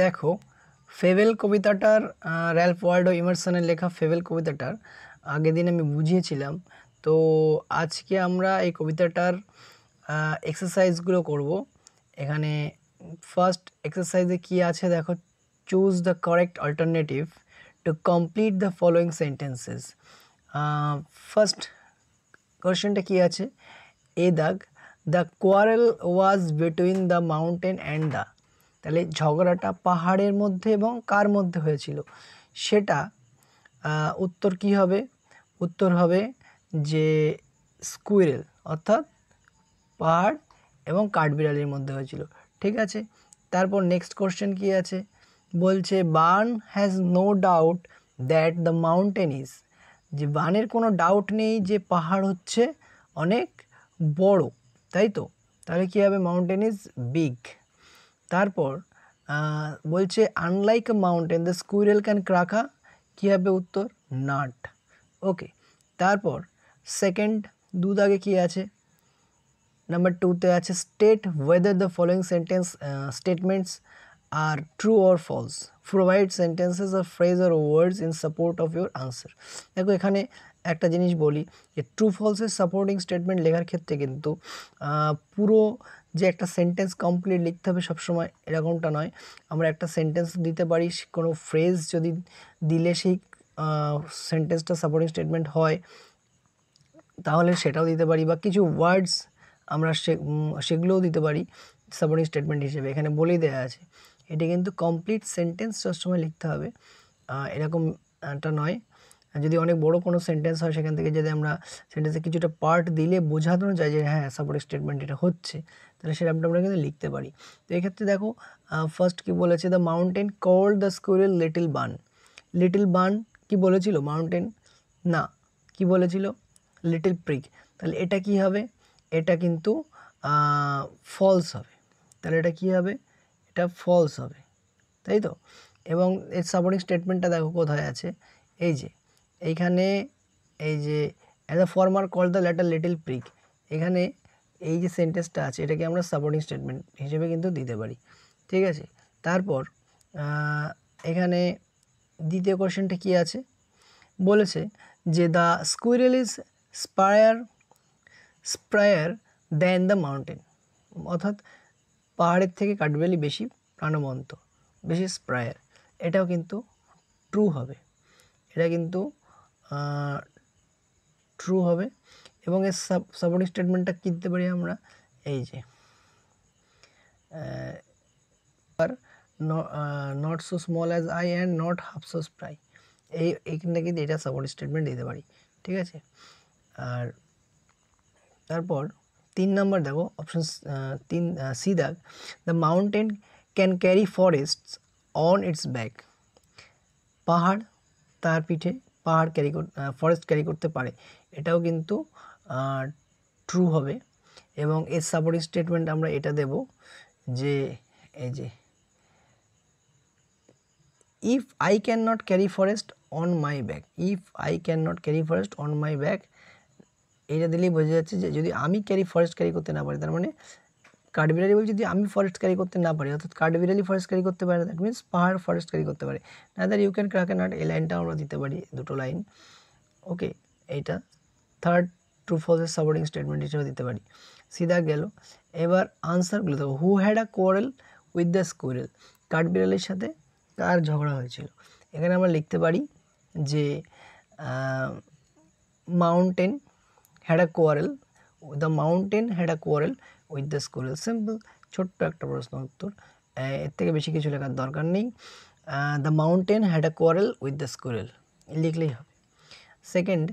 দেখো fable কবিতাটার Ralph Waldo ইমারসনের লেখা fable কবিতাটার আগের দিন আমি বুঝিয়েছিলাম। তো আজকে আমরা এই কবিতাটার এক্সারসাইজগুলো করব। এখানে ফার্স্ট এক্সারসাইজে কি আছে দেখো, choose the correct alternative to complete the following sentences. First কোয়েশ্চেনটা কি আছে, এ দাগ, the quarrel was between the mountain and the, তাহলে ঝগড়াটা পাহাড়ের মধ্যে এবং কার মধ্যে হয়েছিল সেটা উত্তর কি হবে, উত্তর হবে যে স্কুইরেল, অর্থাৎ পাহাড় এবং কাঠবিড়ালির মধ্যে হয়েছিল। ঠিক আছে, তারপর নেক্সট কোশ্চেন কি আছে, বলছে Bun has no doubt that the mountain is, যে বার্নের কোনো ডাউট নেই যে পাহাড় হচ্ছে অনেক বড়, তাই তো, তাহলে কী হবে, মাউন্টেন ইজ বিগ। তারপর বলছে unlike a mountain the squirrel can crack a, কী হবে উত্তর, নাট। ওকে, তারপর সেকেন্ড দুদাগে কী আছে, নাম্বার টুতে আছে state whether the following sentence statements are true or false, provide sentences or phrase or words in support of your answer. দেখো এখানে একটা জিনিস বলি যে ট্রু ফলসের সাপোর্টিং স্টেটমেন্ট লেখার ক্ষেত্রে কিন্তু পুরো যে একটা সেন্টেন্স কমপ্লিট লিখতে হবে সবসময় এরকমটা নয়। আমরা একটা সেন্টেন্স দিতে পারি, কোনো ফ্রেজ যদি দিলে সেই সেন্টেন্সটা সাপোর্টিং স্টেটমেন্ট হয় তাহলে সেটাও দিতে পারি, বা কিছু ওয়ার্ডস আমরা সেগুলোও দিতে পারি সাপোর্টিং স্টেটমেন্ট হিসেবে। এখানে বলেই দেওয়া আছে, এটা কিন্তু কমপ্লিট সেন্টেন্স সবসময় লিখতে হবে, এরকমটা নয়। যদি অনেক বড় কোনো সেন্টেন্স হয় সেখান থেকে যদি আমরা সেন্টেন্সে কিছুটা পার্ট দিলে বোঝানো যায় যে হ্যাঁ সাপোর্টিং স্টেটমেন্ট এটা হচ্ছে, তাহলে সেরকমটা আমরা কিন্তু লিখতে পারি। তো এক্ষেত্রে দেখো ফার্স্ট কি বলেছে, the mountain called the squirrel little bun. Little bun কি বলেছিল, মাউন্টেন না, কি বলেছিল, লিটল প্রিক। তাহলে এটা কি হবে, এটা কিন্তু ফলস হবে, তাহলে এটা কি হবে, এটা ফলস হবে, তাই তো। এবং এর সাপোর্টিং স্টেটমেন্টটা দেখো কোথায় আছে, এই যে এইখানে, এই যে as a former call the letter little prick, এখানে এই যে সেন্টেন্সটা আছে এটাকে আমরা সাপোর্টিং স্টেটমেন্ট হিসেবে কিন্তু দিতে পারি। ঠিক আছে, তারপর এখানে দ্বিতীয় কোশ্চেনটা কি আছে, বলেছে যে the squirrel is spryer than the mountain, অর্থাৎ পাহাড়ের থেকে কাঠবিড়ালি বেশি প্রাণবন্ত, বেশি স্প্রায়ার, এটাও কিন্তু ট্রু হবে, এটা কিন্তু ট্রু হবে। এবং এর সাপোর্টিং স্টেটমেন্টটা কী দিতে পারি আমরা, এই যে not so small as I and not half so spry, এইখানটা কিন্তু এটা সাপোর্টিং স্টেটমেন্ট দিতে পারি। ঠিক আছে, আর তারপর 3 নম্বর দেখো অপশন 3 সি দাগ, the mountain can carry forests on it's back, পাহাড় তার পিঠে ফরেস্ট ক্যারি করতে পারে, এটাও কিন্তু ট্রু হবে। এবং এর সাপোর্টিং স্টেটমেন্ট আমরা এটা দেব যে এই যে if I can not carry forest on my back, if I can not carry forest on my back, এটা দিলেই বোঝা যাচ্ছে যে যদি আমি ফরেস্ট ক্যারি করতে না পারি, তার মানে কাঠবিড়ালি বলছে যদি আমি ফরেস্ট ক্যারি করতে না পারি, অর্থাৎ কাঠবিড়ালি ফরেস্ট ক্যারি করতে পারে, দ্যাট মিনস পাহাড় ফরেস্ট ক্যারি করতে পারে। Neither you can crack a nut, এই লাইনটা আমরা দিতে পারি, দুটো লাইন। ওকে, এইটা থার্ড ট্রু ফলসের সাপোর্টিং স্টেটমেন্ট হিসেবে দিতে পারি। সিধা গেল, এবার আনসারগুলো দেখো, who had a quarrel with the squirrel, কাঠবিড়ালির সাথে কার ঝগড়া হয়েছিল, এখানে আমরা লিখতে পারি যে mountain had a quarrel, the mountain had a quarrel with the squirrel. Simple, ছোট্ট একটা প্রশ্ন উত্তর, এর থেকে বেশি কিছু লেখার দরকার নেই। The mountain had a quarrel with the squirrel লিখলেই হবে। সেকেন্ড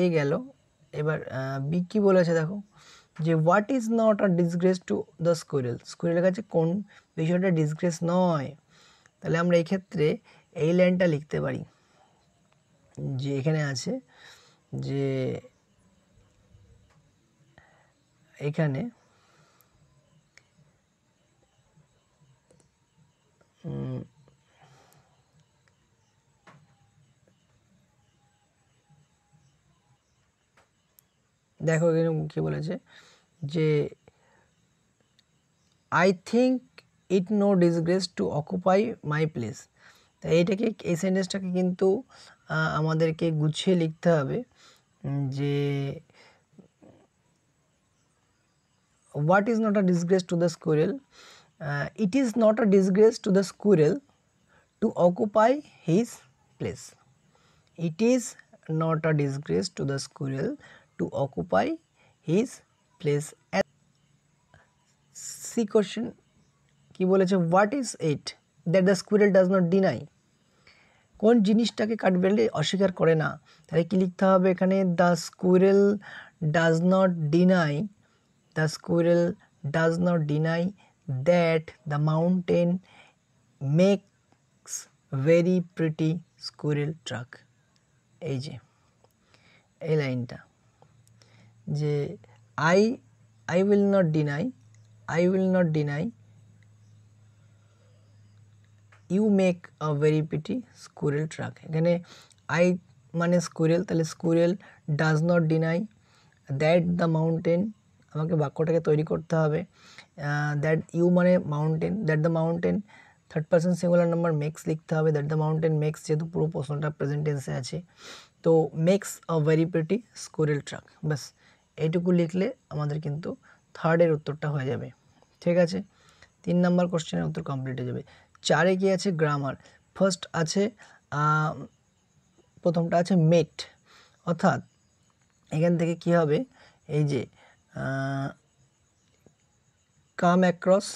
এ গেল, এবার বি কী বলেছে দেখো, যে what is not a disgrace to the squirrel, স্কুইরেলের কাছে কোন বিষয়টা ডিসগ্রেস নয়, তাহলে আমরা এই ক্ষেত্রে এই লাইনটা লিখতে পারি যে এখানে আছে যে এখানে দেখো এখানে কী বলেছে যে I think it no disgrace to occupy my place. তাই এইটাকে, এই সেন্টেন্সটাকে কিন্তু আমাদেরকে গুছিয়ে লিখতে হবে যে what is not a disgrace to the squirrel, it is not a disgrace to the squirrel to occupy his place. It is not a disgrace to the squirrel to occupy his place. C question কি বলেছে, what is it that the squirrel does not deny. কোন জিনিসটাকে কাঠবিড়ালি অস্বীকার করে না, তাহলে কি লিখতে হবে এখানে, the squirrel does not deny, the squirrel does not deny that the mountain makes very pretty squirrel track. এই যে এই লাইনটা, যে I will not deny, I will not deny you make a very pretty squirrel track. এখানে I মানে squirrel, তাহলে squirrel does not deny that the mountain, আমাকে বাক্যটাকে তৈরি করতে হবে। দ্যাট ইউ মানে mountain, that the mountain third person singular number makes লিখতে হবে, দ্যাট দ্য মাউন্টেন মেক্স, যেহেতু পুরো প্রশ্নটা প্রেজেন্ট টেন্সে আছে, তো makes a very pretty squirrel track. ব্যাস এইটুকু লিখলে আমাদের কিন্তু থার্ডের উত্তরটা হয়ে যাবে। ঠিক আছে, 3 নম্বর কোশ্চেনের উত্তর কমপ্লিট হয়ে যাবে। 4-এ কি আছে, গ্রামার। ফার্স্ট আছে প্রথমটা আছে মেট, অর্থাৎ এখান থেকে কি হবে, এই যে কাম অ্যাক্রস,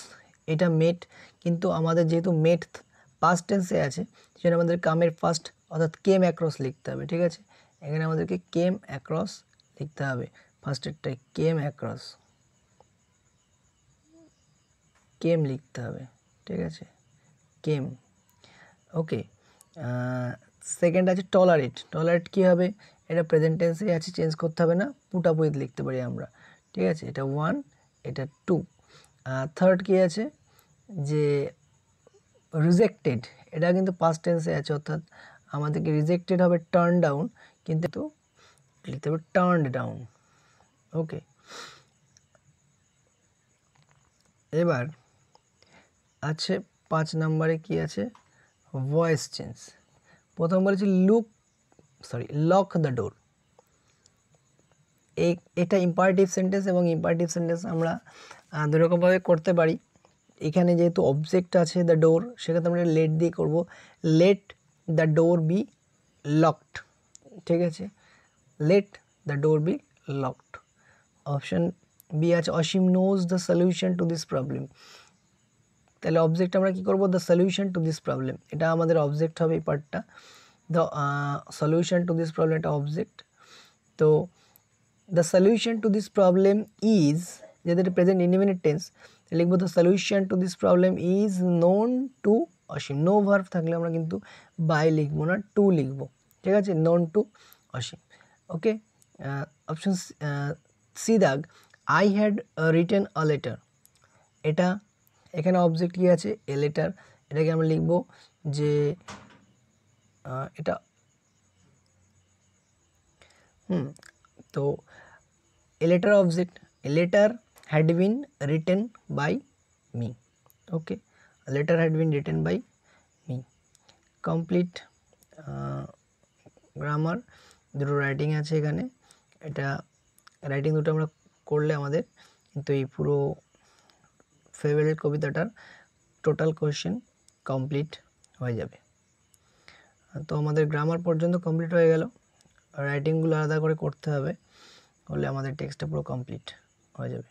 এটা মেট, কিন্তু আমাদের যেহেতু মেট পাস্ট টেন্সে আছে সেজন্য আমাদের কামের ফার্স্ট অর্থাৎ কেম অ্যাক্রস লিখতে হবে। ঠিক আছে, এখানে আমাদেরকে কেম অ্যাক্রস লিখতে হবে, ফার্স্টেরটাই কেম অ্যাক্রস, কেম লিখতে হবে। ঠিক আছে, কেম। ওকে, সেকেন্ড আছে টলারেট। টলারেট কী হবে, এটা প্রেজেন্ট টেন্সে আছে, চেঞ্জ করতে হবে না, পুট আপ উইথ লিখতে পারি আমরা। ঠিক আছে, এটা 1, এটা 2। থার্ড কী আছে, যে রিজেক্টেড, এটা কিন্তু পাস্ট টেন্সে আছে, অর্থাৎ আমাদেরকে রিজেক্টেড হবে টার্ন ডাউন, কিন্তু লিখতে হবে টার্নড ডাউন। ওকে, এবার আছে 5 নম্বরে কি আছে, ভয়েস চেঞ্জ। প্রথম বলেছি লক দ্য ডোর। এটা ইম্পারেটিভ সেন্টেন্স, এবং ইম্পারেটিভ সেন্টেন্স আমরা দুরকমভাবে করতে পারি। এখানে যেহেতু অবজেক্ট আছে দ্য ডোর, সেক্ষেত্রে আমরা লেট দিয়ে করব, let the door be locked. ঠিক আছে, let the door be locked. Option B আছে Asim knows the solution to this problem. তাহলে অবজেক্ট আমরা কি করব, the solution to this problem, এটা আমাদের অবজেক্ট হবে এই পার্টটা। The solution to this problem এটা অবজেক্ট। তো the solution to this problem is, যেহেতু প্রেজেন্ট ইনডিফিনিট টেন্স, লিখবো the solution to this problem is known to Asim. No verb থাকলে আমরা কিন্তু বাই লিখবো না, টু লিখবো। ঠিক আছে, known to Asim. Okay, option C দাগ, I had written a letter. এটা এখানে অবজেক্ট কি আছে, এ লেটার, এটাকে আমরা লিখবো যে এটা তো a letter object, a letter had been written by me. Okay, letter had been written by me. Complete grammar, দুটো রাইটিং আছে এখানে, এটা রাইটিং দুটো আমরা করলে আমাদের কিন্তু এই পুরো ফেভারিট কবিতাটার টোটাল কোয়েশ্চেন কমপ্লিট হয়ে যাবে। তো আমাদের গ্রামার পর্যন্ত কমপ্লিট হয়ে গেল, রাইটিংগুলো আলাদা করে করতে হবে, হলে আমাদের টেক্সটটা পুরো কমপ্লিট হয়ে যাবে।